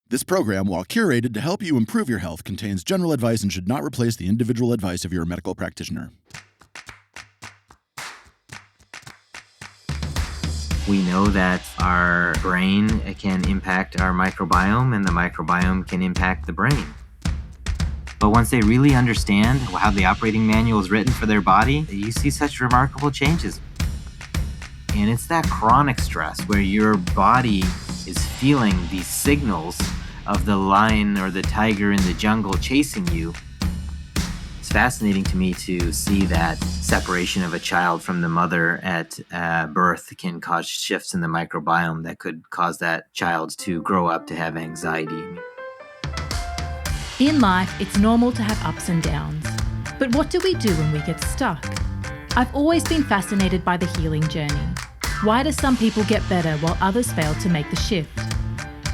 This program, while curated to help you improve your health, contains general advice and should not replace the individual advice of your medical practitioner. We know that our brain can impact our microbiome, and the microbiome can impact the brain. But once they really understand how the operating manual is written for their body, you see such remarkable changes. And it's that chronic stress where your body is feeling these signals of the lion or the tiger in the jungle chasing you. It's fascinating to me to see that separation of a child from the mother at birth can cause shifts in the microbiome that could cause that child to grow up to have anxiety. In life, it's normal to have ups and downs. But what do we do when we get stuck? I've always been fascinated by the healing journey. Why do some people get better while others fail to make the shift?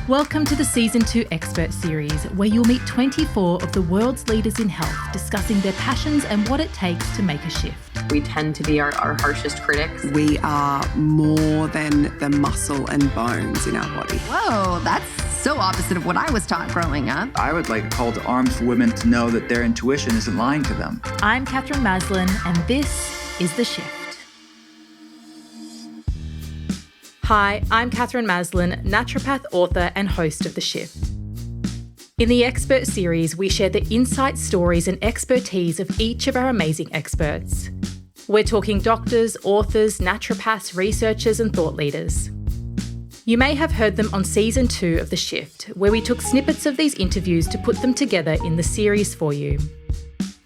Welcome to the Season 2 Expert Series, where you'll meet 24 of the world's leaders in health discussing their passions and what it takes to make a shift. We tend to be our harshest critics. We are more than the muscle and bones in our body. Whoa, that's so opposite of what I was taught growing up. I would like a call to arms for women to know that their intuition isn't lying to them. I'm Katherine and this is The Shift. Hi, I'm Katherine, naturopath, author and host of The Shift. In the Expert Series, we share the insight, stories and expertise of each of our amazing experts. We're talking doctors, authors, naturopaths, researchers and thought leaders. You may have heard them on Season 2 of The Shift, where we took snippets of these interviews to put them together in the series for you.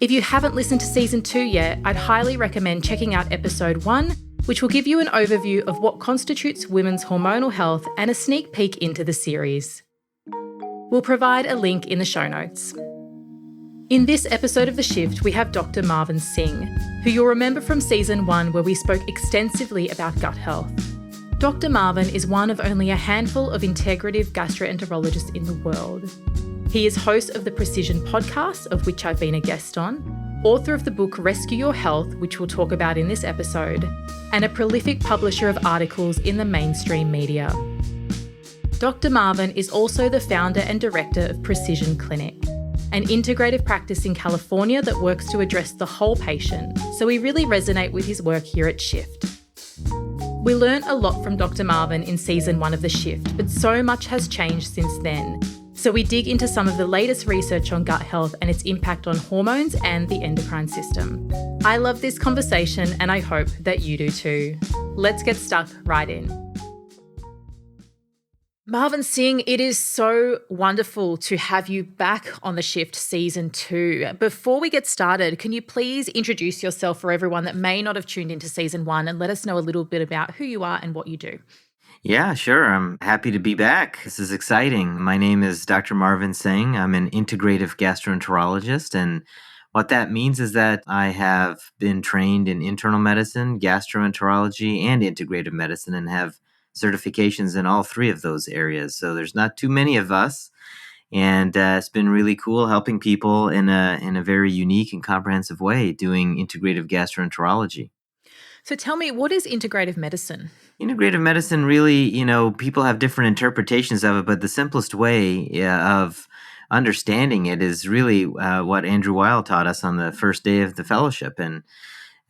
If you haven't listened to Season 2 yet, I'd highly recommend checking out Episode 1, which will give you an overview of what constitutes women's hormonal health and a sneak peek into the series. We'll provide a link in the show notes. In this episode of The Shift, we have Dr. Marvin Singh, who you'll remember from Season 1 where we spoke extensively about gut health. Dr. Marvin is one of only a handful of integrative gastroenterologists in the world. He is host of the Precisione podcast, of which I've been a guest on, author of the book Rescue Your Health, which we'll talk about in this episode, and a prolific publisher of articles in the mainstream media. Dr. Marvin is also the founder and director of Precisione Clinic, an integrative practice in California that works to address the whole patient, so we really resonate with his work here at Shift. We learned a lot from Dr. Marvin in Season 1 of The Shift, but so much has changed since then. So we dig into some of the latest research on gut health and its impact on hormones and the endocrine system. I love this conversation and I hope that you do too. Let's get stuck right in. Marvin Singh, it is so wonderful to have you back on The Shift Season 2. Before we get started, can you please introduce yourself for everyone that may not have tuned into Season 1 and let us know a little bit about who you are and what you do? Yeah, sure. I'm happy to be back. This is exciting. My name is Dr. Marvin Singh. I'm an integrative gastroenterologist, and what that means is that I have been trained in internal medicine, gastroenterology, and integrative medicine, and have certifications in all three of those areas. So there's not too many of us, and it's been really cool helping people in a very unique and comprehensive way doing integrative gastroenterology. So tell me, what is integrative medicine? Integrative medicine really, people have different interpretations of it, but the simplest way of understanding it is really what Andrew Weil taught us on the first day of the fellowship. And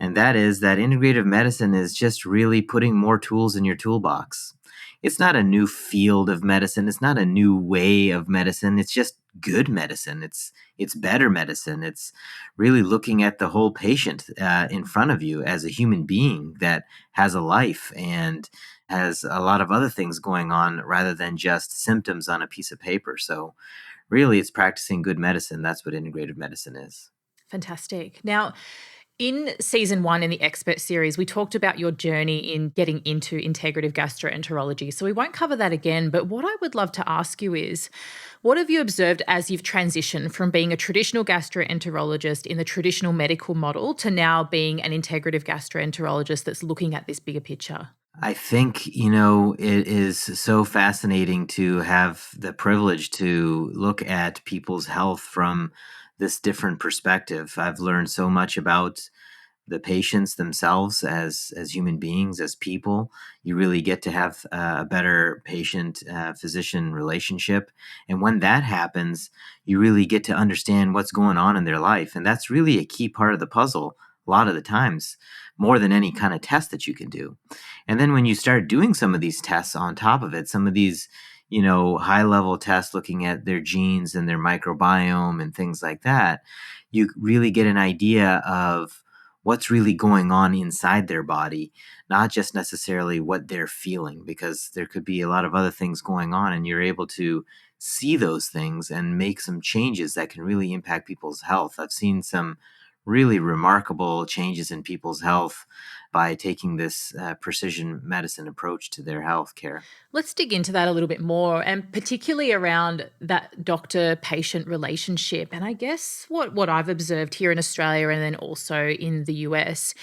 that is that integrative medicine is just really putting more tools in your toolbox. It's not a new field of medicine. It's not a new way of medicine. It's just good medicine. It's better medicine. It's really looking at the whole patient in front of you as a human being that has a life and has a lot of other things going on rather than just symptoms on a piece of paper. So really, it's practicing good medicine. That's what integrative medicine is. Fantastic. Now, in Season 1 in the Expert Series, we talked about your journey in getting into integrative gastroenterology. So we won't cover that again, but what I would love to ask you is, what have you observed as you've transitioned from being a traditional gastroenterologist in the traditional medical model to now being an integrative gastroenterologist that's looking at this bigger picture? I think, it is so fascinating to have the privilege to look at people's health from this different perspective. I've learned so much about the patients themselves as human beings, as people. You really get to have a better patient-physician relationship. And when that happens, you really get to understand what's going on in their life. And that's really a key part of the puzzle a lot of the times, more than any kind of test that you can do. And then when you start doing some of these tests on top of it, some of these, high-level tests looking at their genes and their microbiome and things like that, you really get an idea of what's really going on inside their body, not just necessarily what they're feeling, because there could be a lot of other things going on, and you're able to see those things and make some changes that can really impact people's health. I've seen some really remarkable changes in people's health by taking this precision medicine approach to their health care. Let's dig into that a little bit more, and particularly around that doctor-patient relationship. And I guess what I've observed here in Australia and then also in the US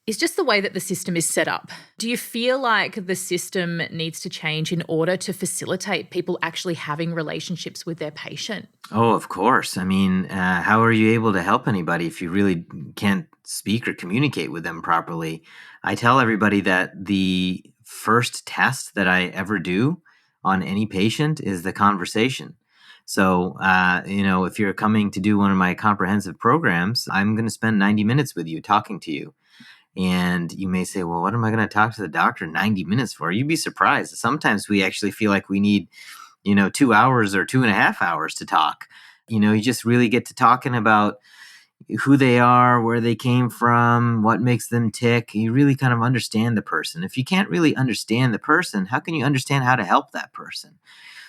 is just the way that the system is set up. Do you feel like the system needs to change in order to facilitate people actually having relationships with their patient? Oh, of course. I mean, how are you able to help anybody if you really can't speak or communicate with them properly? I tell everybody that the first test that I ever do on any patient is the conversation. So, if you're coming to do one of my comprehensive programs, I'm going to spend 90 minutes with you talking to you. And you may say, well, what am I going to talk to the doctor 90 minutes for? You'd be surprised. Sometimes we actually feel like we need, 2 hours or 2.5 hours to talk. You just really get to talking about who they are, where they came from, what makes them tick. You really kind of understand the person. If you can't really understand the person, how can you understand how to help that person?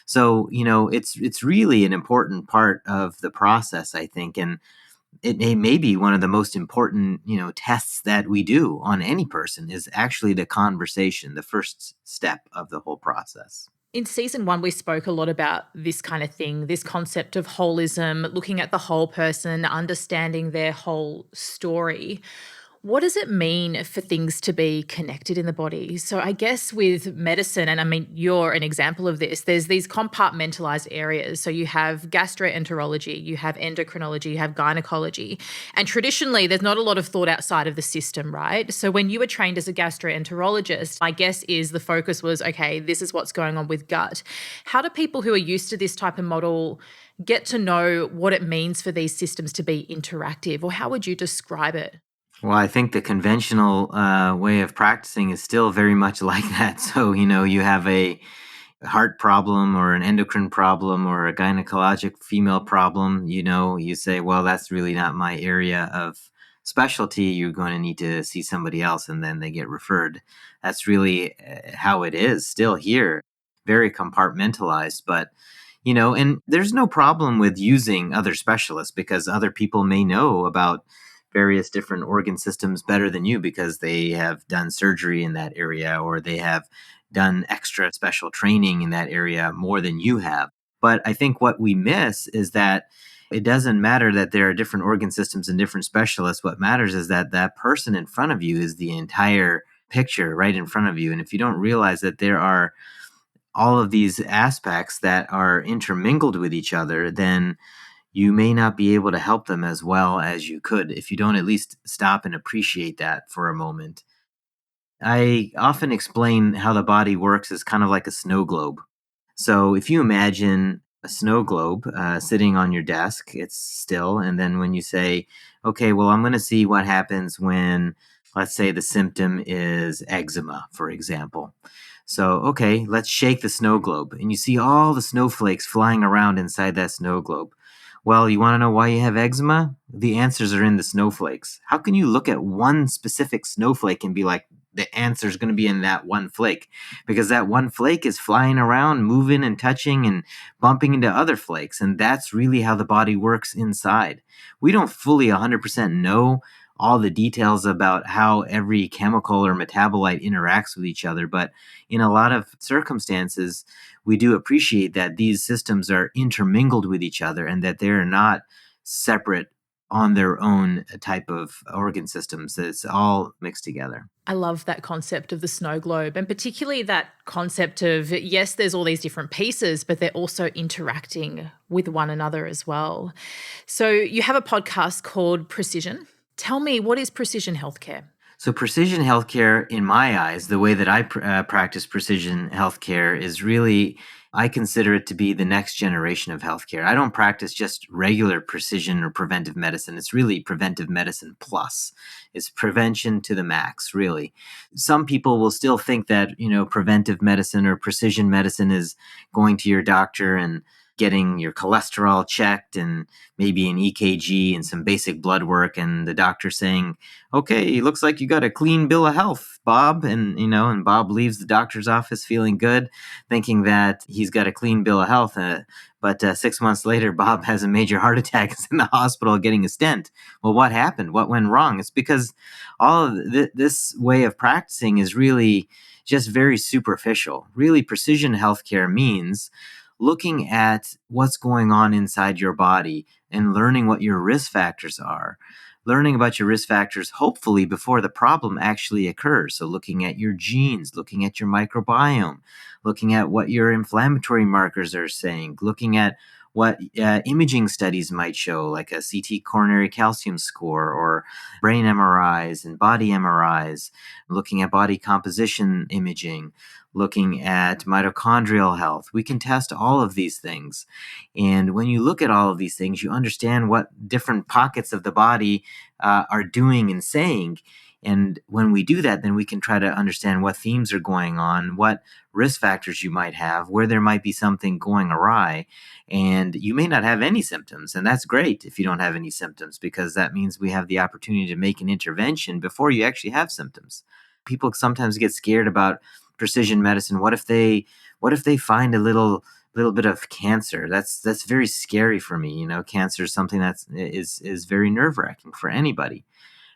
So, it's really an important part of the process, I think. And it may be one of the most important, tests that we do on any person is actually the conversation, the first step of the whole process. In season 1, we spoke a lot about this kind of thing, this concept of holism, looking at the whole person, understanding their whole story. What does it mean for things to be connected in the body? So I guess with medicine, and I mean, you're an example of this, there's these compartmentalized areas. So you have gastroenterology, you have endocrinology, you have gynecology. And traditionally, there's not a lot of thought outside of the system, right? So when you were trained as a gastroenterologist, my guess is the focus was, okay, this is what's going on with gut. How do people who are used to this type of model get to know what it means for these systems to be interactive? Or how would you describe it? Well, I think the conventional way of practicing is still very much like that. So, you have a heart problem or an endocrine problem or a gynecologic female problem, you say, well, that's really not my area of specialty. You're going to need to see somebody else, and then they get referred. That's really how it is still here, very compartmentalized. But, and there's no problem with using other specialists because other people may know about various different organ systems better than you because they have done surgery in that area or they have done extra special training in that area more than you have. But I think what we miss is that it doesn't matter that there are different organ systems and different specialists. What matters is that that person in front of you is the entire picture right in front of you. And if you don't realize that there are all of these aspects that are intermingled with each other, then you may not be able to help them as well as you could if you don't at least stop and appreciate that for a moment. I often explain how the body works as kind of like a snow globe. So if you imagine a snow globe sitting on your desk, it's still, and then when you say, okay, well, I'm going to see what happens when, let's say the symptom is eczema, for example. So, okay, let's shake the snow globe, and you see all the snowflakes flying around inside that snow globe. Well, you want to know why you have eczema? The answers are in the snowflakes. How can you look at one specific snowflake and be like, the answer is going to be in that one flake? Because that one flake is flying around, moving and touching and bumping into other flakes. And that's really how the body works inside. We don't fully 100% know all the details about how every chemical or metabolite interacts with each other. But in a lot of circumstances, we do appreciate that these systems are intermingled with each other and that they're not separate on their own type of organ systems. It's all mixed together. I love that concept of the snow globe, and particularly that concept of, yes, there's all these different pieces, but they're also interacting with one another as well. So you have a podcast called Precisione. Tell me, what is precision healthcare? So precision healthcare, in my eyes, the way that I practice precision healthcare is really, I consider it to be the next generation of healthcare. I don't practice just regular precision or preventive medicine. It's really preventive medicine plus. It's prevention to the max, really. Some people will still think that, preventive medicine or precision medicine is going to your doctor and getting your cholesterol checked and maybe an EKG and some basic blood work, and the doctor saying, okay, looks like you got a clean bill of health, Bob. And Bob leaves the doctor's office feeling good, thinking that he's got a clean bill of health. But 6 months later, Bob has a major heart attack, is in the hospital getting a stent. Well, what happened? What went wrong? It's because all of this way of practicing is really just very superficial. Really, precision healthcare means looking at what's going on inside your body and learning what your risk factors are. Learning about your risk factors, hopefully, before the problem actually occurs. So looking at your genes, looking at your microbiome, looking at what your inflammatory markers are saying, looking at what imaging studies might show, like a CT coronary calcium score or brain MRIs and body MRIs, looking at body composition imaging, looking at mitochondrial health. We can test all of these things. And when you look at all of these things, you understand what different pockets of the body are doing and saying. And when we do that, then we can try to understand what themes are going on, what risk factors you might have, where there might be something going awry. And you may not have any symptoms. And that's great if you don't have any symptoms, because that means we have the opportunity to make an intervention before you actually have symptoms. People sometimes get scared about precision medicine. What if they find a little bit of cancer? That's very scary for me. Cancer is something that is very nerve-wracking for anybody.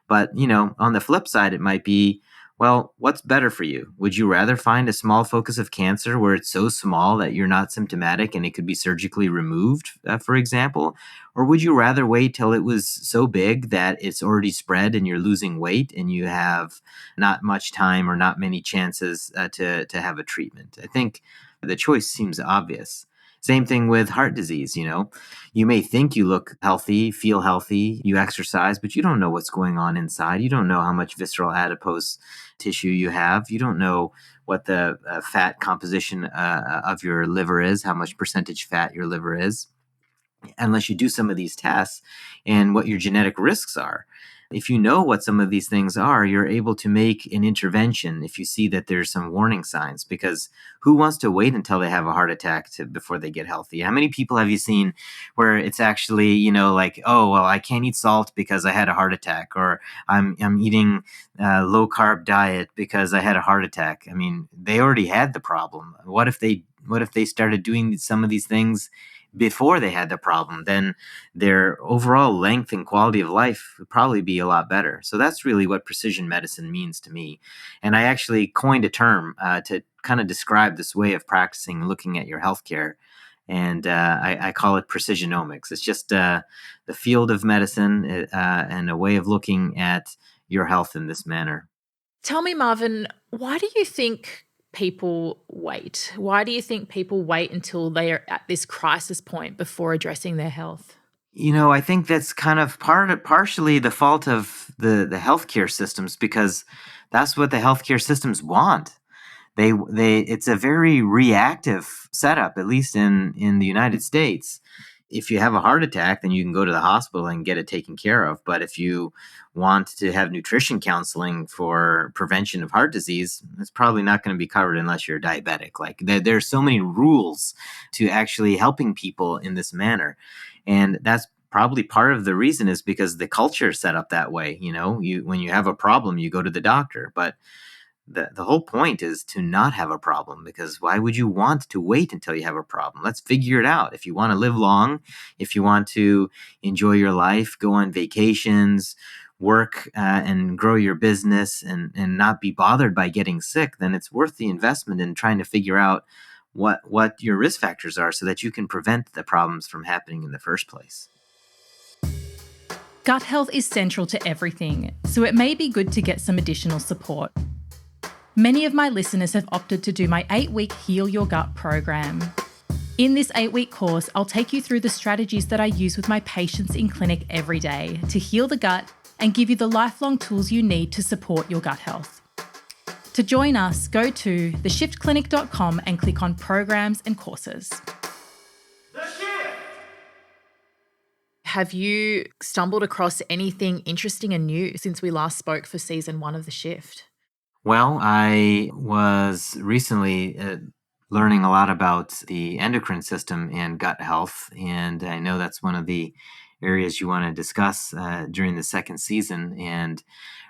But, on the flip side, it might be, well, what's better for you? Would you rather find a small focus of cancer where it's so small that you're not symptomatic and it could be surgically removed, for example? Or would you rather wait till it was so big that it's already spread and you're losing weight and you have not much time or not many chances to have a treatment? I think the choice seems obvious. Same thing with heart disease. You may think you look healthy, feel healthy, you exercise, but you don't know what's going on inside. You don't know how much visceral adipose tissue you have. You don't know what the fat composition of your liver is, how much percentage fat your liver is, unless you do some of these tests and what your genetic risks are. If you know what some of these things are, you're able to make an intervention if you see that there's some warning signs, because who wants to wait until they have a heart attack before they get healthy? How many people have you seen where it's actually, like, oh, well, I can't eat salt because I had a heart attack, or I'm eating a low carb diet because I had a heart attack? I mean, they already had the problem. What if they started doing some of these things before they had the problem? Then their overall length and quality of life would probably be a lot better. So that's really what precision medicine means to me. And I actually coined a term to kind of describe this way of practicing and looking at your healthcare. And I call it precisionomics. It's just the field of medicine and a way of looking at your health in this manner. Tell me, Marvin, why do you think people wait? Why do you think people wait until they are at this crisis point before addressing their health? I think that's kind of partially the fault of the healthcare systems, because that's what the healthcare systems want. It's a very reactive setup, at least in the United States. If you have a heart attack, then you can go to the hospital and get it taken care of. But if you want to have nutrition counseling for prevention of heart disease, it's probably not going to be covered unless you're diabetic. Like there are so many rules to actually helping people in this manner. And that's probably part of the reason is because the culture is set up that way. When you have a problem, you go to the doctor. But the whole point is to not have a problem, because why would you want to wait until you have a problem? Let's figure it out. If you want to live long, if you want to enjoy your life, go on vacations, work and grow your business and not be bothered by getting sick, then it's worth the investment in trying to figure out what your risk factors are so that you can prevent the problems from happening in the first place. Gut health is central to everything, so it may be good to get some additional support. Many of my listeners have opted to do my 8-week Heal Your Gut program. In this 8-week course, I'll take you through the strategies that I use with my patients in clinic every day to heal the gut and give you the lifelong tools you need to support your gut health. To join us, go to theshiftclinic.com and click on Programs and Courses. Have you stumbled across anything interesting and new since we last spoke for season 1 of The Shift? Well, I was recently learning a lot about the endocrine system and gut health, and I know that's one of the areas you want to discuss during the second season. And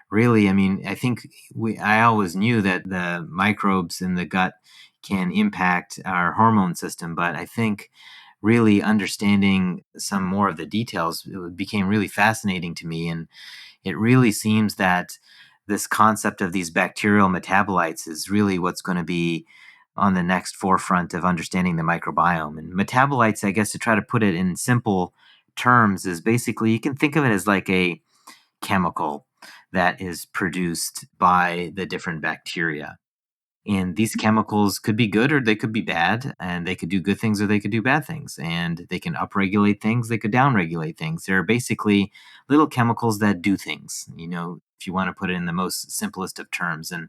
really, I mean, I think I always knew that the microbes in the gut can impact our hormone system, but I think really understanding some more of the details became really fascinating to me. And it really seems that this concept of these bacterial metabolites is really what's going to be on the next forefront of understanding the microbiome. And metabolites, I guess, to try to put it in simple terms, is basically, you can think of it as like a chemical that is produced by the different bacteria. And these chemicals could be good or they could be bad, and they could do good things or they could do bad things. And they can upregulate things, they could downregulate things. They're basically little chemicals that do things, if you want to put it in the most simplest of terms. And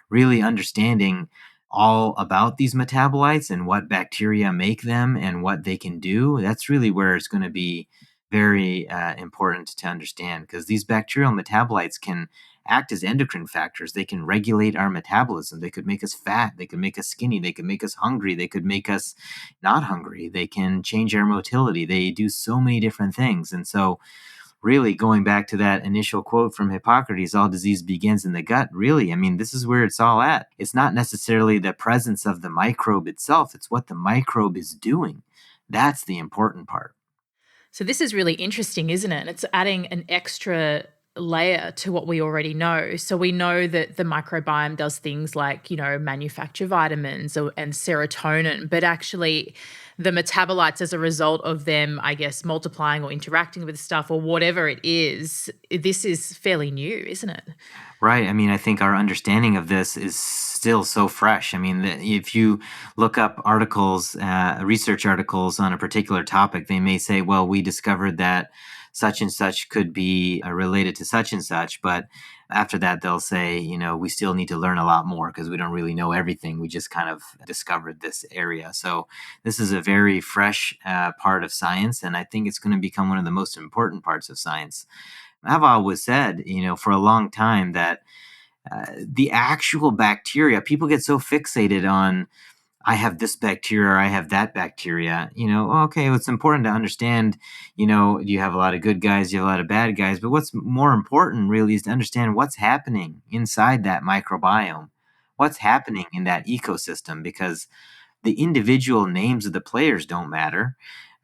really understanding all about these metabolites and what bacteria make them and what they can do, that's really where it's going to be very important to understand, because these bacterial metabolites can act as endocrine factors. They can regulate our metabolism. They could make us fat. They could make us skinny. They could make us hungry. They could make us not hungry. They can change our motility. They do so many different things. And so really going back to that initial quote from Hippocrates, all disease begins in the gut. Really, I mean, this is where it's all at. It's not necessarily the presence of the microbe itself. It's what the microbe is doing. That's the important part. So this is really interesting, isn't it? It's adding an extra layer to what we already know. So we know that the microbiome does things like, manufacture vitamins and serotonin, but actually the metabolites as a result of them, I guess, multiplying or interacting with stuff or whatever it is, this is fairly new, isn't it? Right. I mean, I think our understanding of this is still so fresh. I mean, if you look up articles, research articles on a particular topic, they may say, well, we discovered that such and such could be related to such and such. But after that, they'll say, we still need to learn a lot more because we don't really know everything. We just kind of discovered this area. So this is a very fresh part of science. And I think it's going to become one of the most important parts of science. I've always said, for a long time that the actual bacteria, people get so fixated on, I have this bacteria or I have that bacteria, okay, well, it's important to understand, you have a lot of good guys, you have a lot of bad guys, but what's more important really is to understand what's happening inside that microbiome, what's happening in that ecosystem, because the individual names of the players don't matter.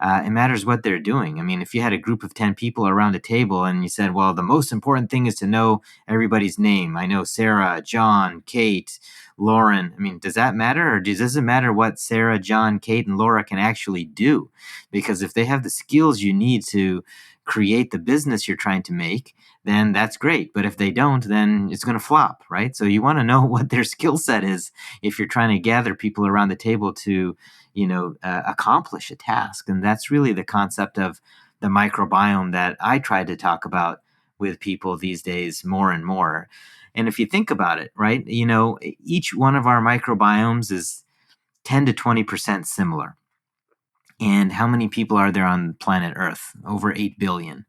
It matters what they're doing. I mean, if you had a group of 10 people around a table and you said, well, the most important thing is to know everybody's name. I know Sarah, John, Kate, Lauren. I mean, does that matter? Or does it matter what Sarah, John, Kate, and Laura can actually do? Because if they have the skills you need to create the business you're trying to make, then that's great. But if they don't, then it's going to flop, right? So you want to know what their skill set is if you're trying to gather people around the table to accomplish a task. And that's really the concept of the microbiome that I try to talk about with people these days more and more. And if you think about it, right, each one of our microbiomes is 10 to 20% similar. And how many people are there on planet Earth? Over 8 billion.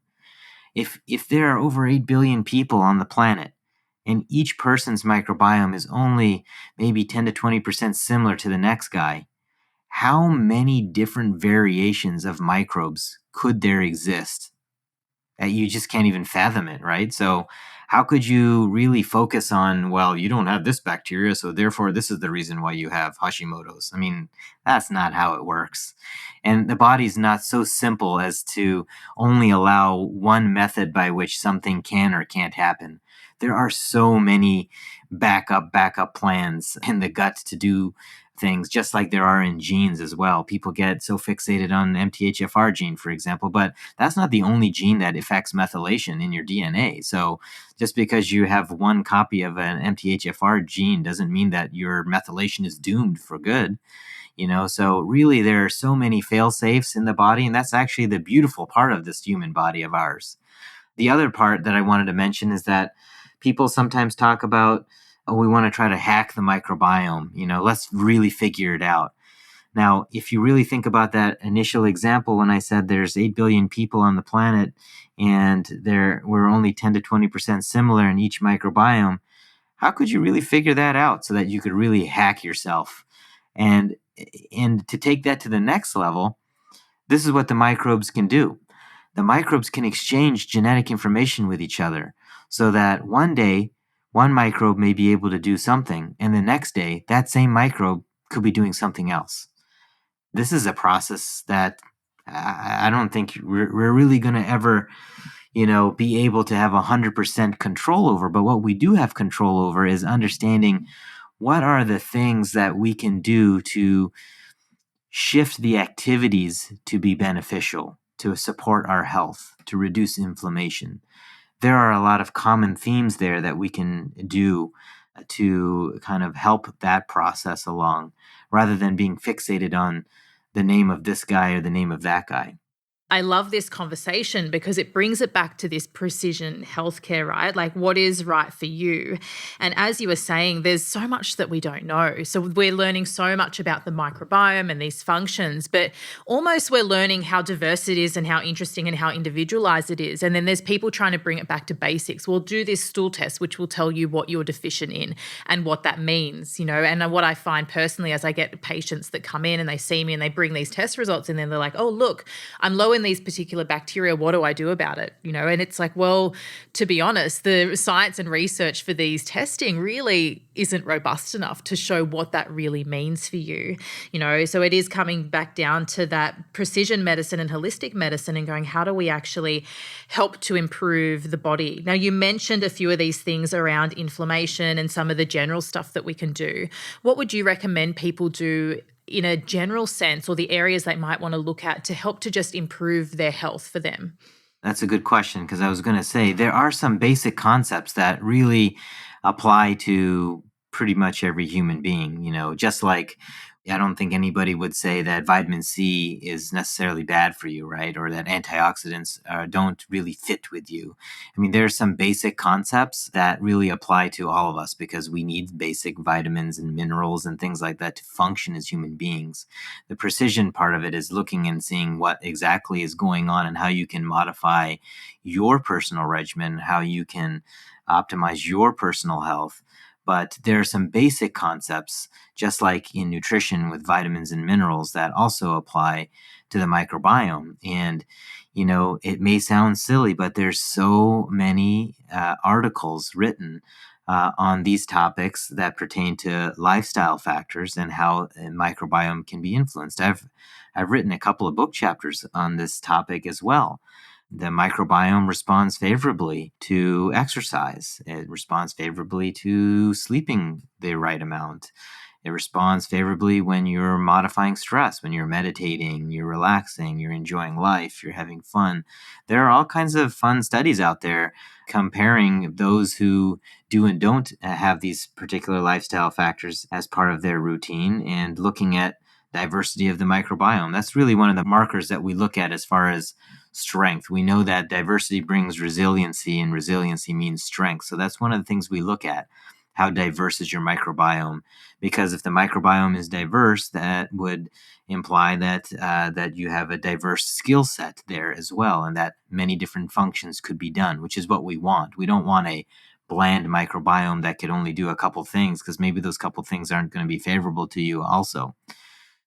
If there are over 8 billion people on the planet, and each person's microbiome is only maybe 10 to 20% similar to the next guy, how many different variations of microbes could there exist? You just can't even fathom it, right? So how could you really focus on, well, you don't have this bacteria, so therefore this is the reason why you have Hashimoto's? I mean, that's not how it works. And the body's not so simple as to only allow one method by which something can or can't happen. There are so many backup plans in the gut to do things, just like there are in genes as well. People get so fixated on MTHFR gene, for example, but that's not the only gene that affects methylation in your DNA. So just because you have one copy of an MTHFR gene doesn't mean that your methylation is doomed for good. So really there are so many fail-safes in the body, and that's actually the beautiful part of this human body of ours. The other part that I wanted to mention is that people sometimes talk about, oh, we want to try to hack the microbiome. Let's really figure it out. Now, if you really think about that initial example, when I said there's 8 billion people on the planet and we're only 10 to 20% similar in each microbiome, how could you really figure that out so that you could really hack yourself? And to take that to the next level, this is what the microbes can do. The microbes can exchange genetic information with each other so that one day, one microbe may be able to do something, and the next day, that same microbe could be doing something else. This is a process that I don't think we're really going to ever, be able to have 100% control over. But what we do have control over is understanding what are the things that we can do to shift the activities to be beneficial, to support our health, to reduce inflammation. There are a lot of common themes there that we can do to kind of help that process along, rather than being fixated on the name of this guy or the name of that guy. I love this conversation because it brings it back to this precision healthcare, right? Like, what is right for you? And as you were saying, there's so much that we don't know. So we're learning so much about the microbiome and these functions, but almost we're learning how diverse it is and how interesting and how individualized it is. And then there's people trying to bring it back to basics. We'll do this stool test, which will tell you what you're deficient in and what that means, And what I find personally, as I get patients that come in and they see me and they bring these test results in, then they're like, oh, look, I'm low in these particular bacteria. What do I do about it? And it's like, well, to be honest, the science and research for these testing really isn't robust enough to show what that really means for you. So it is coming back down to that precision medicine and holistic medicine and going, how do we actually help to improve the body? Now, you mentioned a few of these things around inflammation and some of the general stuff that we can do. What would you recommend people do in a general sense, or the areas they might want to look at to help to just improve their health for them? That's a good question, because I was going to say there are some basic concepts that really apply to pretty much every human being, just like I don't think anybody would say that vitamin C is necessarily bad for you, right? Or that antioxidants don't really fit with you. I mean, there are some basic concepts that really apply to all of us because we need basic vitamins and minerals and things like that to function as human beings. The precision part of it is looking and seeing what exactly is going on and how you can modify your personal regimen, how you can optimize your personal health. But there are some basic concepts, just like in nutrition with vitamins and minerals, that also apply to the microbiome. And, it may sound silly, but there's so many articles written on these topics that pertain to lifestyle factors and how a microbiome can be influenced. I've written a couple of book chapters on this topic as well. The microbiome responds favorably to exercise. It responds favorably to sleeping the right amount. It responds favorably when you're modifying stress, when you're meditating, you're relaxing, you're enjoying life, you're having fun. There are all kinds of fun studies out there comparing those who do and don't have these particular lifestyle factors as part of their routine and looking at diversity of the microbiome. That's really one of the markers that we look at as far as strength. We know that diversity brings resiliency, and resiliency means strength. So that's one of the things we look at. How diverse is your microbiome? Because if the microbiome is diverse, that would imply that that you have a diverse skill set there as well, and that many different functions could be done, which is what we want. We don't want a bland microbiome that could only do a couple things, because maybe those couple things aren't going to be favorable to you also.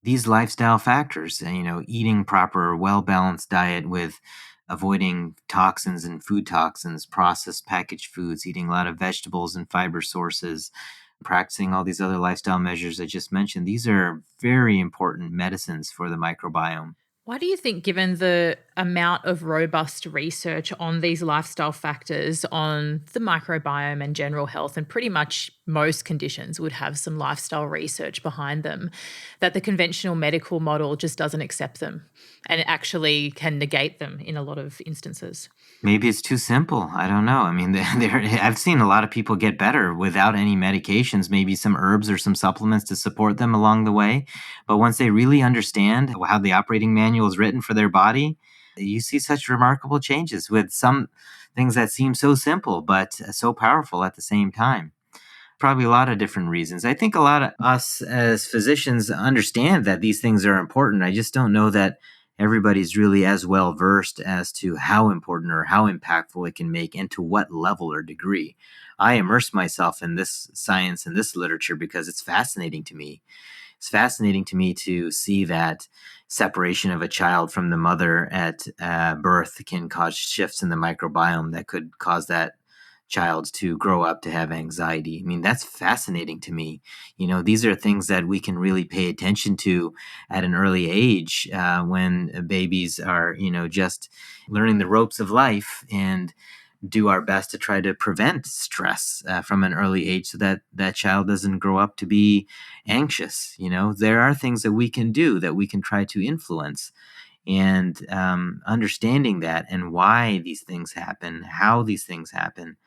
These lifestyle factors, eating proper, well-balanced diet with avoiding toxins and food toxins, processed packaged foods, eating a lot of vegetables and fiber sources, practicing all these other lifestyle measures I just mentioned. These are very important medicines for the microbiome. Why do you think, given the amount of robust research on these lifestyle factors, on the microbiome and general health, and pretty much most conditions would have some lifestyle research behind them, that the conventional medical model just doesn't accept them and it actually can negate them in a lot of instances? Maybe it's too simple. I don't know. I mean, I've seen a lot of people get better without any medications, maybe some herbs or some supplements to support them along the way. But once they really understand how the operating manual is written for their body, you see such remarkable changes with some things that seem so simple, but so powerful at the same time. Probably a lot of different reasons. I think a lot of us as physicians understand that these things are important. I just don't know that everybody's really as well versed as to how important or how impactful it can make and to what level or degree. I immerse myself in this science and this literature because it's fascinating to me. It's fascinating to me to see that separation of a child from the mother at birth can cause shifts in the microbiome that could cause that child to grow up to have anxiety. I mean, that's fascinating to me. These are things that we can really pay attention to at an early age when babies are, just learning the ropes of life, and do our best to try to prevent stress from an early age so that that child doesn't grow up to be anxious. There are things that we can do, that we can try to influence. And understanding that and why these things happen, how these things happen,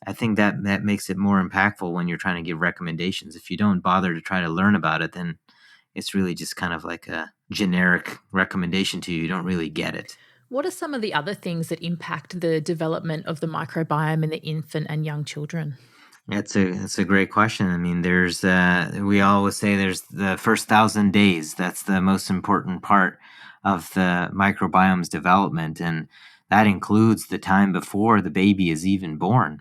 I think that makes it more impactful when you're trying to give recommendations. If you don't bother to try to learn about it, then it's really just kind of like a generic recommendation to you. You don't really get it. What are some of the other things that impact the development of the microbiome in the infant and young children? That's a great question. I mean, we always say there's the first 1,000 days. That's the most important part of the microbiome's development, and that includes the time before the baby is even born.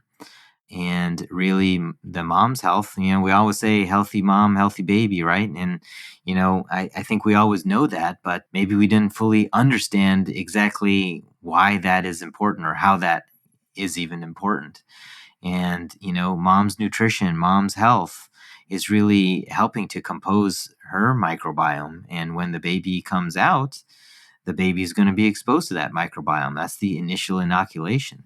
And really, the mom's health. We always say healthy mom, healthy baby, right? And I think we always know that, but maybe we didn't fully understand exactly why that is important or how that is even important. And, mom's nutrition, mom's health is really helping to compose her microbiome. And when the baby comes out, the baby is going to be exposed to that microbiome. That's the initial inoculation.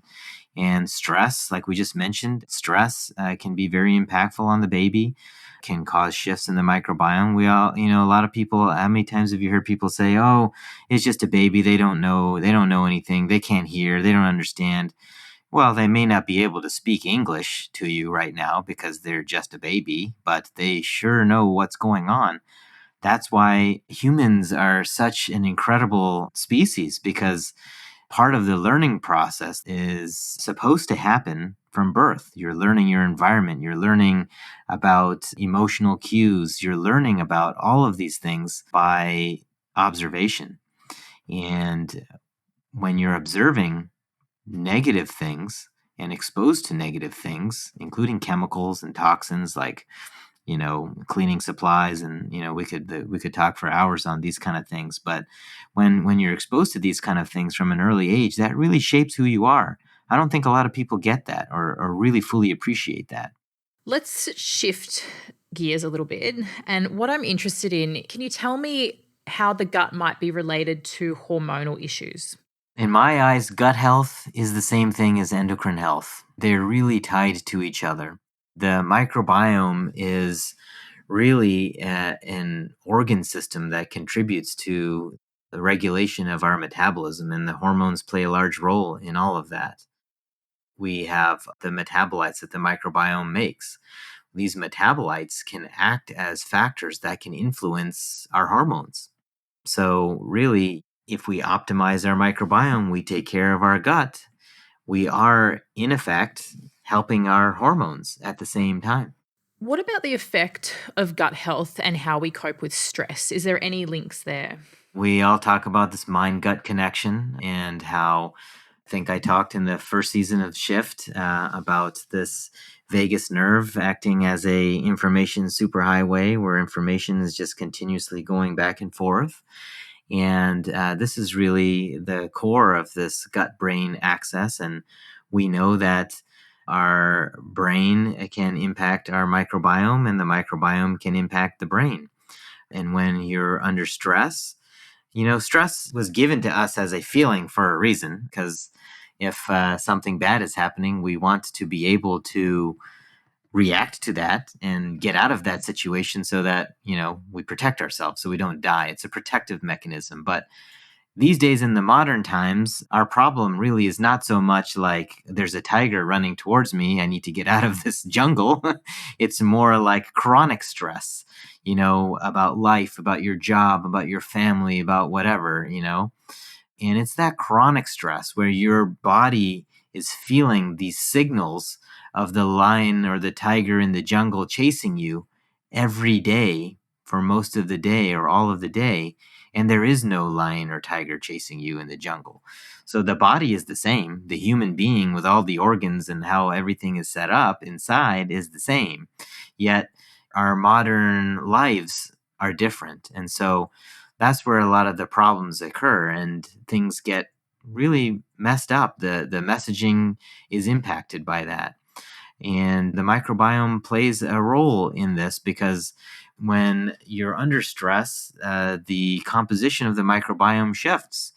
And stress, like we just mentioned, stress can be very impactful on the baby, can cause shifts in the microbiome. We all, a lot of people, how many times have you heard people say, oh, it's just a baby. They don't know anything. They can't hear. They don't understand. Well, they may not be able to speak English to you right now because they're just a baby, but they sure know what's going on. That's why humans are such an incredible species, because part of the learning process is supposed to happen from birth. You're learning your environment. You're learning about emotional cues. You're learning about all of these things by observation. And when you're observing negative things and exposed to negative things, including chemicals and toxins like cleaning supplies, and we could talk for hours on these kind of things. But when you're exposed to these kind of things from an early age, that really shapes who you are. I don't think a lot of people get that or really fully appreciate that. Let's shift gears a little bit. And what I'm interested in, can you tell me how the gut might be related to hormonal issues? In my eyes, gut health is the same thing as endocrine health. They're really tied to each other. The microbiome is really an organ system that contributes to the regulation of our metabolism, and the hormones play a large role in all of that. We have the metabolites that the microbiome makes. These metabolites can act as factors that can influence our hormones. So really, if we optimize our microbiome, we take care of our gut, we are, in effect, helping our hormones at the same time. What about the effect of gut health and how we cope with stress? Is there any links there? We all talk about this mind-gut connection, and how I think I talked in the first season of Shift about this vagus nerve acting as a information superhighway where information is just continuously going back and forth. And this is really the core of this gut-brain axis. And we know that our brain can impact our microbiome, and the microbiome can impact the brain. And when you're under stress, stress was given to us as a feeling for a reason, because if something bad is happening, we want to be able to react to that and get out of that situation so that, we protect ourselves so we don't die. It's a protective mechanism. But these days in the modern times, our problem really is not so much like there's a tiger running towards me, I need to get out of this jungle. It's more like chronic stress, about life, about your job, about your family, about whatever, And it's that chronic stress where your body is feeling these signals of the lion or the tiger in the jungle chasing you every day for most of the day or all of the day. And there is no lion or tiger chasing you in the jungle. So the body is the same. The human being with all the organs and how everything is set up inside is the same. Yet our modern lives are different. And so that's where a lot of the problems occur and things get really messed up. The messaging is impacted by that. And the microbiome plays a role in this because when you're under stress, the composition of the microbiome shifts.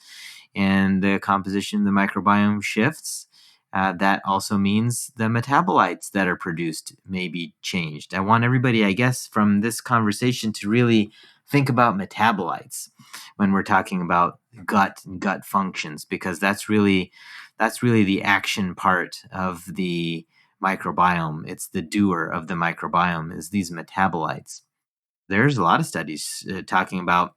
And the composition of the microbiome shifts. That also means the metabolites that are produced may be changed. I want everybody, I guess, from this conversation to really think about metabolites when we're talking about gut and gut functions, because that's really the action part of the microbiome. It's the doer of the microbiome is these metabolites. There's a lot of studies talking about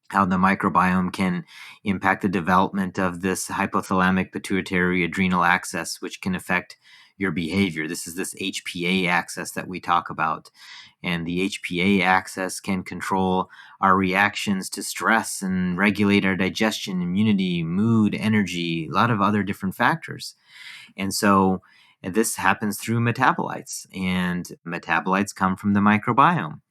how the microbiome can impact the development of this hypothalamic pituitary adrenal axis, which can affect your behavior. This is this HPA axis that we talk about. And the HPA axis can control our reactions to stress and regulate our digestion, immunity, mood, energy, a lot of other different factors. And so this happens through metabolites, and metabolites come from the microbiome.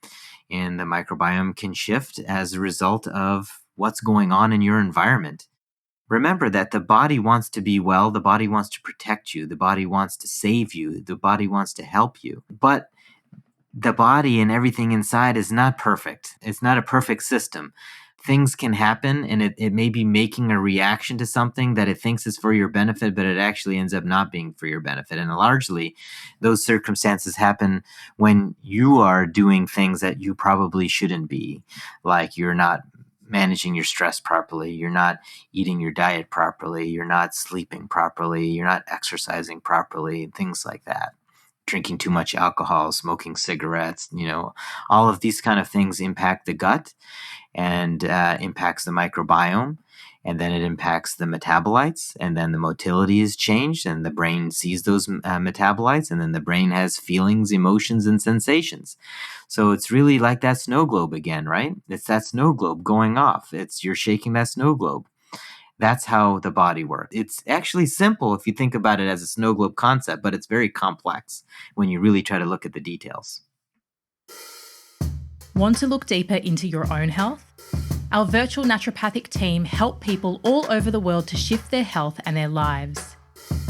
And the microbiome can shift as a result of what's going on in your environment. Remember that the body wants to be well, the body wants to protect you, the body wants to save you, the body wants to help you. But the body and everything inside is not perfect. It's not a perfect system. Things can happen and it may be making a reaction to something that it thinks is for your benefit, but it actually ends up not being for your benefit. And largely, those circumstances happen when you are doing things that you probably shouldn't be, like you're not managing your stress properly, you're not eating your diet properly, you're not sleeping properly, you're not exercising properly, things like that. Drinking too much alcohol, smoking cigarettes, all of these kind of things impact the gut and impacts the microbiome, and then it impacts the metabolites, and then the motility is changed, and the brain sees those metabolites, and then the brain has feelings, emotions, and sensations. So it's really like that snow globe again, right? It's that snow globe going off. You're shaking that snow globe. That's how the body works. It's actually simple if you think about it as a snow globe concept, but it's very complex when you really try to look at the details. Want to look deeper into your own health? Our virtual naturopathic team help people all over the world to shift their health and their lives.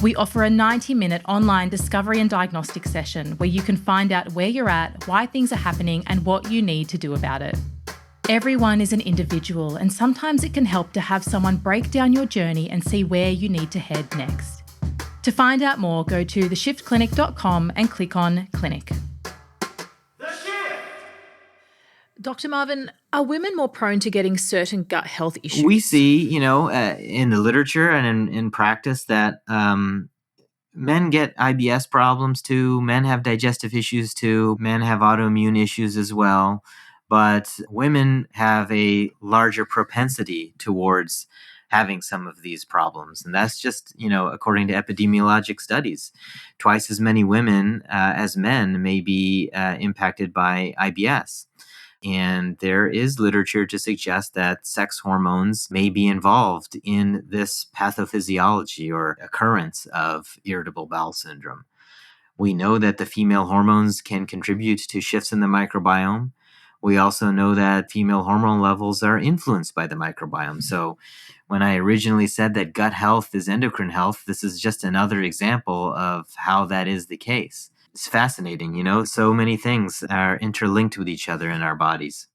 We offer a 90-minute online discovery and diagnostic session where you can find out where you're at, why things are happening, and what you need to do about it. Everyone is an individual, and sometimes it can help to have someone break down your journey and see where you need to head next. To find out more, go to theshiftclinic.com and click on Clinic. Dr. Marvin, are women more prone to getting certain gut health issues? We see, in the literature and in practice that men get IBS problems too. Men have digestive issues too. Men have autoimmune issues as well. But women have a larger propensity towards having some of these problems. And that's just, according to epidemiologic studies. Twice as many women as men may be impacted by IBS. And there is literature to suggest that sex hormones may be involved in this pathophysiology or occurrence of irritable bowel syndrome. We know that the female hormones can contribute to shifts in the microbiome. We also know that female hormone levels are influenced by the microbiome. So when I originally said that gut health is endocrine health, this is just another example of how that is the case. It's fascinating, so many things are interlinked with each other in our bodies.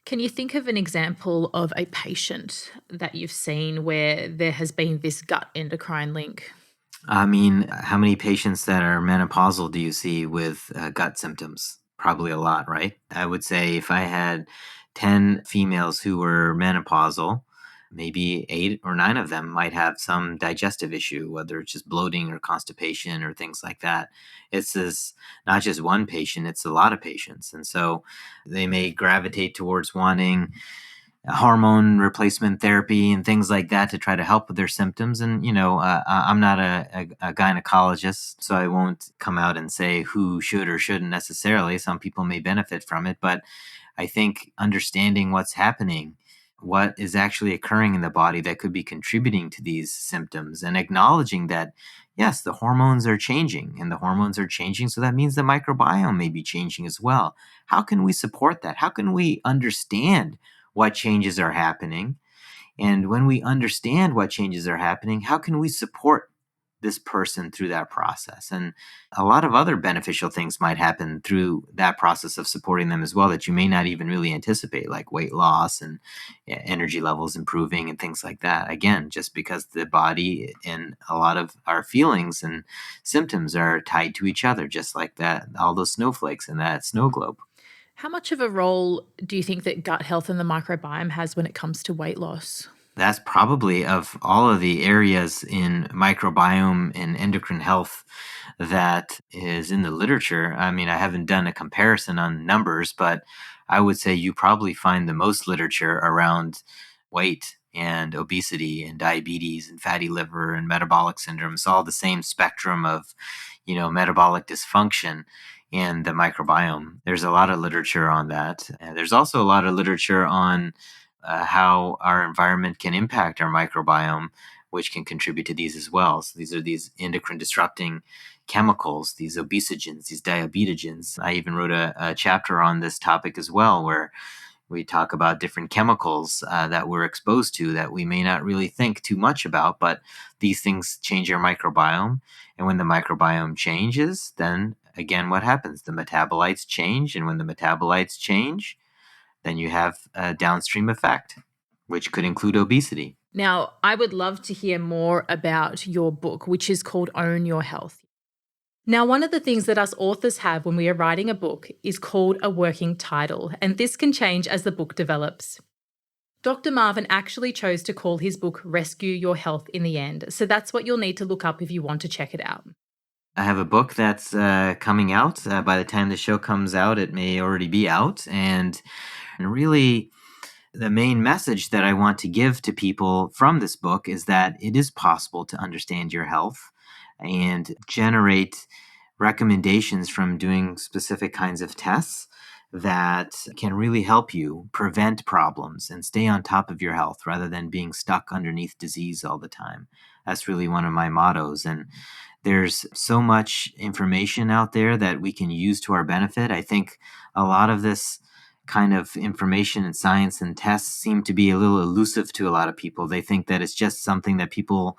Can you think of an example of a patient that you've seen where there has been this gut endocrine link? I mean, how many patients that are menopausal do you see with gut symptoms? Probably a lot, right? I would say if I had 10 females who were menopausal, maybe 8 or 9 of them might have some digestive issue, whether it's just bloating or constipation or things like that. It's not just one patient, it's a lot of patients. And so they may gravitate towards wanting hormone replacement therapy and things like that to try to help with their symptoms. And, I'm not a gynecologist, so I won't come out and say who should or shouldn't necessarily. Some people may benefit from it, but I think understanding what's happening, what is actually occurring in the body that could be contributing to these symptoms, and acknowledging that, yes, the hormones are changing, and the hormones are changing. So that means the microbiome may be changing as well. How can we support that? How can we understand what changes are happening? And when we understand what changes are happening, how can we support this person through that process? And a lot of other beneficial things might happen through that process of supporting them as well that you may not even really anticipate, like weight loss and energy levels improving and things like that. Again, just because the body and a lot of our feelings and symptoms are tied to each other, just like that, all those snowflakes in that snow globe. How much of a role do you think that gut health and the microbiome has when it comes to weight loss? That's probably, of all of the areas in microbiome and endocrine health that is in the literature. I mean, I haven't done a comparison on numbers, but I would say you probably find the most literature around weight and obesity and diabetes and fatty liver and metabolic syndromes, all the same spectrum of, metabolic dysfunction in the microbiome. There's a lot of literature on that. And there's also a lot of literature on how our environment can impact our microbiome, which can contribute to these as well. So these are these endocrine disrupting chemicals, these obesogens, these diabetogens. I even wrote a chapter on this topic as well, where we talk about different chemicals that we're exposed to that we may not really think too much about, but these things change our microbiome. And when the microbiome changes, then again, what happens? The metabolites change. And when the metabolites change, then you have a downstream effect, which could include obesity. Now, I would love to hear more about your book, which is called Own Your Health. Now, one of the things that us authors have when we are writing a book is called a working title, and this can change as the book develops. Dr. Marvin actually chose to call his book Rescue Your Health in the end, so that's what you'll need to look up if you want to check it out. I have a book that's coming out. By the time the show comes out, it may already be out. And really, the main message that I want to give to people from this book is that it is possible to understand your health and generate recommendations from doing specific kinds of tests that can really help you prevent problems and stay on top of your health rather than being stuck underneath disease all the time. That's really one of my mottos. And there's so much information out there that we can use to our benefit. I think a lot of this kind of information and science and tests seem to be a little elusive to a lot of people. They think that it's just something that people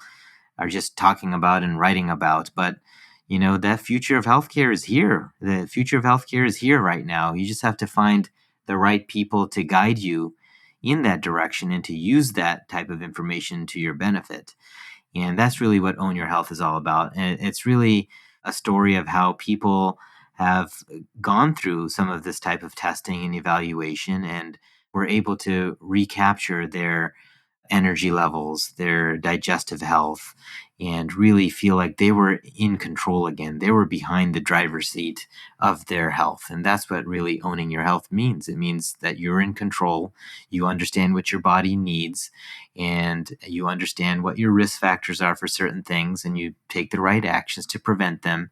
are just talking about and writing about. But, that future of healthcare is here. The future of healthcare is here right now. You just have to find the right people to guide you in that direction and to use that type of information to your benefit. And that's really what Own Your Health is all about. And it's really a story of how people have gone through some of this type of testing and evaluation and were able to recapture their energy levels, their digestive health, and really feel like they were in control again. They were behind the driver's seat of their health. And that's what really owning your health means. It means that you're in control, you understand what your body needs, and you understand what your risk factors are for certain things, and you take the right actions to prevent them.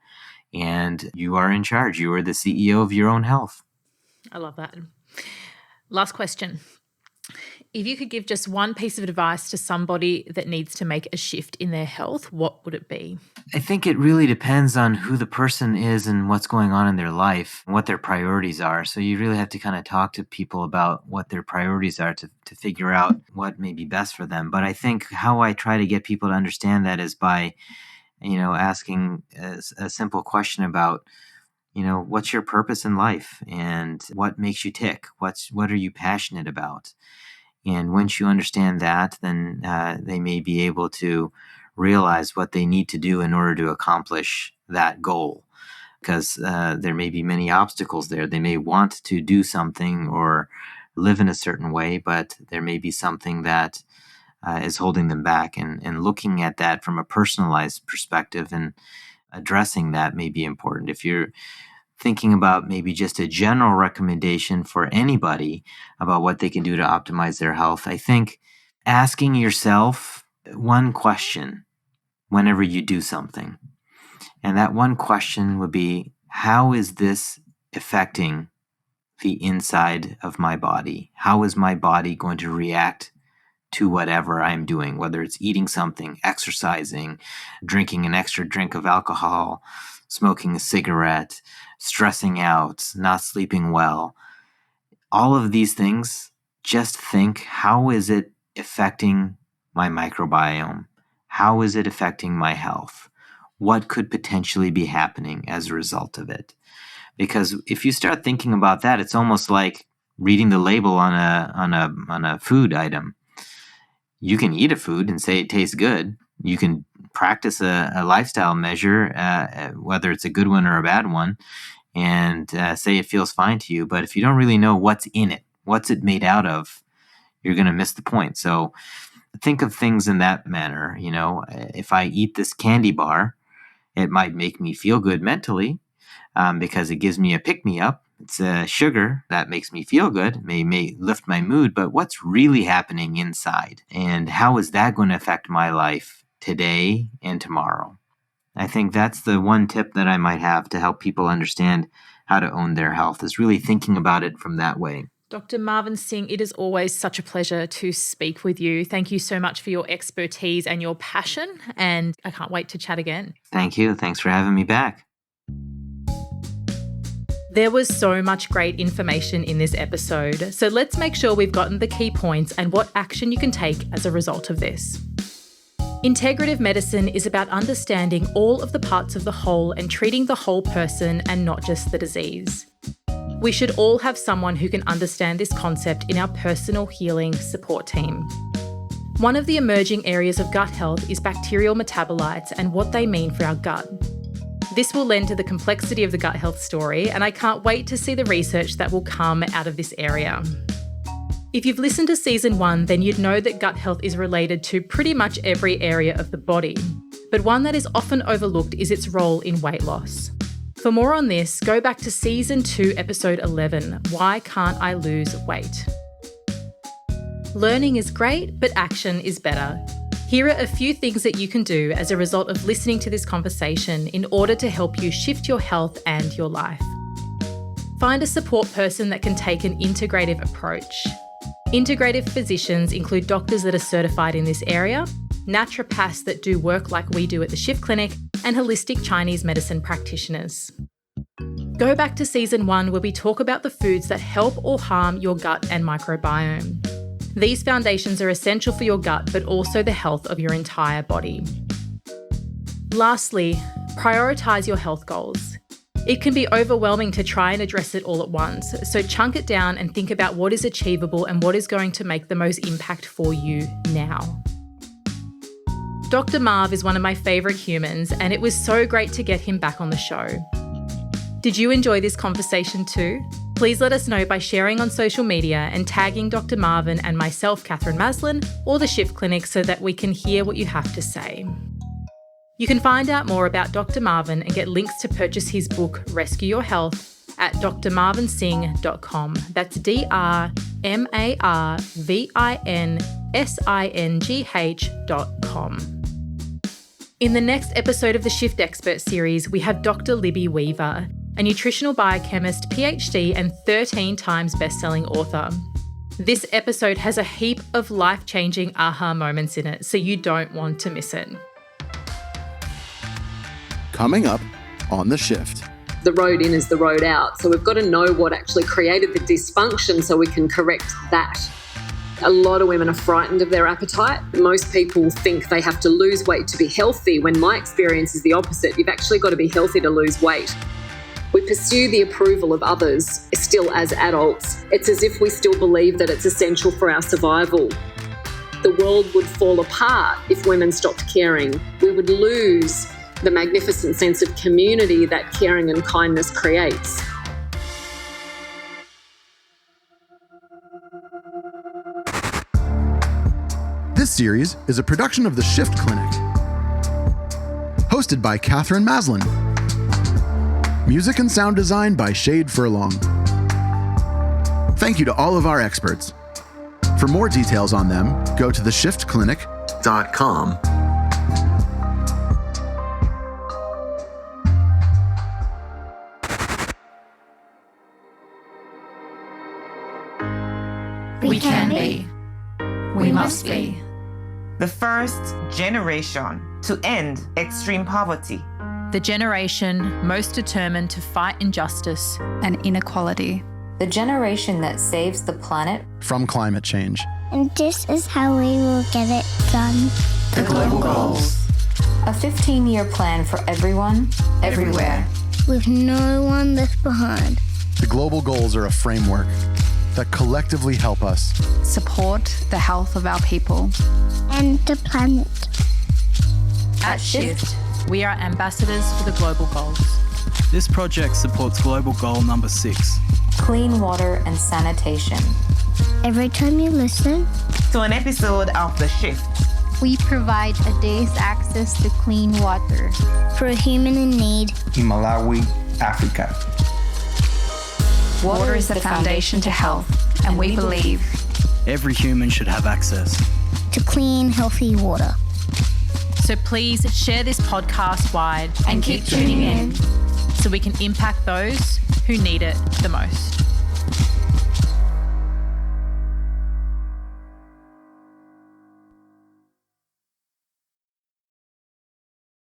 And you are in charge. You are the CEO of your own health. I love that. Last question. If you could give just one piece of advice to somebody that needs to make a shift in their health, what would it be? I think it really depends on who the person is and what's going on in their life and what their priorities are. So you really have to kind of talk to people about what their priorities are to figure out what may be best for them. But I think how I try to get people to understand that is by, asking a simple question about, what's your purpose in life and what makes you tick? What are you passionate about? And once you understand that, then they may be able to realize what they need to do in order to accomplish that goal. Because there may be many obstacles there. They may want to do something or live in a certain way, but there may be something that is holding them back. And looking at that from a personalized perspective and addressing that may be important. If you're thinking about maybe just a general recommendation for anybody about what they can do to optimize their health, I think asking yourself one question whenever you do something. And that one question would be, how is this affecting the inside of my body? How is my body going to react to whatever I'm doing, whether it's eating something, exercising, drinking an extra drink of alcohol, smoking a cigarette, stressing out, not sleeping well? All of these things, just think, how is it affecting my microbiome? How is it affecting my health? What could potentially be happening as a result of it? Because if you start thinking about that, it's almost like reading the label on a food item. You can eat a food and say it tastes good. You can practice a lifestyle measure, whether it's a good one or a bad one, and say it feels fine to you. But if you don't really know what's in it, what's it made out of, you're going to miss the point. So think of things in that manner. You know, if I eat this candy bar, it might make me feel good mentally because it gives me a pick-me-up. It's sugar that makes me feel good, may lift my mood, but what's really happening inside? And how is that going to affect my life today and tomorrow? I think that's the one tip that I might have to help people understand how to own their health, is really thinking about it from that way. Dr. Marvin Singh, it is always such a pleasure to speak with you. Thank you so much for your expertise and your passion, and I can't wait to chat again. Thank you. Thanks for having me back. There was so much great information in this episode, so let's make sure we've gotten the key points and what action you can take as a result of this. Integrative medicine is about understanding all of the parts of the whole and treating the whole person and not just the disease. We should all have someone who can understand this concept in our personal healing support team. One of the emerging areas of gut health is bacterial metabolites and what they mean for our gut. This will lend to the complexity of the gut health story, and I can't wait to see the research that will come out of this area. If you've listened to season 1, then you'd know that gut health is related to pretty much every area of the body, but one that is often overlooked is its role in weight loss. For more on this, go back to season 2, episode 11, Why Can't I Lose Weight? Learning is great, but action is better. Here are a few things that you can do as a result of listening to this conversation in order to help you shift your health and your life. Find a support person that can take an integrative approach. Integrative physicians include doctors that are certified in this area, naturopaths that do work like we do at the Shift Clinic, and holistic Chinese medicine practitioners. Go back to season 1 where we talk about the foods that help or harm your gut and microbiome. These foundations are essential for your gut, but also the health of your entire body. Lastly, prioritise your health goals. It can be overwhelming to try and address it all at once, so chunk it down and think about what is achievable and what is going to make the most impact for you now. Dr. Marv is one of my favourite humans, and it was so great to get him back on the show. Did you enjoy this conversation too? Please let us know by sharing on social media and tagging Dr. Marvin and myself, Katherine Maslin, or the Shift Clinic so that we can hear what you have to say. You can find out more about Dr. Marvin and get links to purchase his book, Rescue Your Health, at drmarvinsingh.com. That's drmarvinsingh.com. In the next episode of the Shift Expert series, we have Dr. Libby Weaver, a nutritional biochemist, PhD, and 13 times best-selling author. This episode has a heap of life-changing aha moments in it, so you don't want to miss it. Coming up on The Shift. The road in is the road out. So we've got to know what actually created the dysfunction so we can correct that. A lot of women are frightened of their appetite. Most people think they have to lose weight to be healthy, when my experience is the opposite. You've actually got to be healthy to lose weight. We pursue the approval of others still as adults. It's as if we still believe that it's essential for our survival. The world would fall apart if women stopped caring. We would lose the magnificent sense of community that caring and kindness creates. This series is a production of the Shift Clinic, hosted by Katherine Maslin, Music and sound design by Shade Furlong. Thank you to all of our experts. For more details on them, go to theshiftclinic.com. We can be. We must be. The first generation to end extreme poverty. The generation most determined to fight injustice and inequality. The generation that saves the planet from climate change. And this is how we will get it done. The global goals. A 15-year plan for everyone, everywhere. With no one left behind. The global goals are a framework that collectively help us Support the health of our people. And the planet. At Shift, we are ambassadors for the global goals. This project supports global goal number 6. Clean water and sanitation. Every time you listen to an episode of The Shift, we provide a day's access to clean water for a human in need in Malawi, Africa. Water is the foundation to health, and we believe every human should have access to clean, healthy water. So please share this podcast wide and keep tuning in so we can impact those who need it the most.